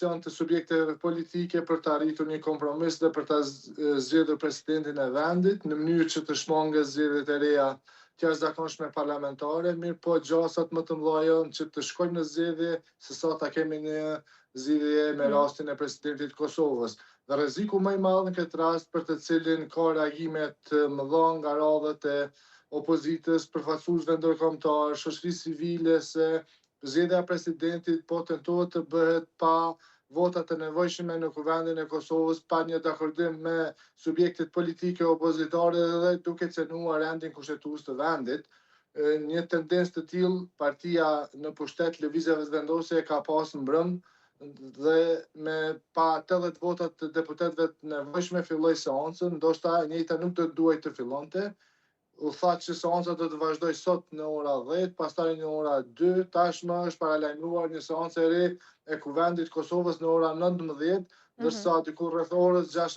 të subjekteve politike për të arritur një kompromis dhe për të zgjedhur presidentin e vendit në mënyrë që të shmangë zgjedhjet e reja të jashtëzakonshme parlamentare, mirë po gjasat më të mëdha janë që të shkojmë në zgjedhje se sa ta kemi një zgjidhje me rastin e presidentit të Kosovës. Dhe rreziku më i madh në këtë rast për të cilin ka reagime të mëdha nga radhët e opozitës, përfaqësuesve ndërkombëtar, shoqërisë civile se zgjedhja e presidentit po tentohet të bëhet pa votat të nevojshme në kuvendin e Kosovës, pa një dakordim me subjektet politike opozitare dhe duke cënuar rendin kushtetues të vendit. Një tendencë të tillë partia në pushtet Lëvizjeve të Vendosje ka pas mbrëm dhe me pa 80 votat të deputetëve të nevojshme filloi seancën, ndoshta e njëjta nuk do të duhej të fillonte. U tha që seanca do të vazhdoj sot në ora 10, pastaj në ora 2, tashmë është paralajmëruar një seancë e re e Kuvendit të Kosovës në ora 19, ndërsa diku rreth orës 6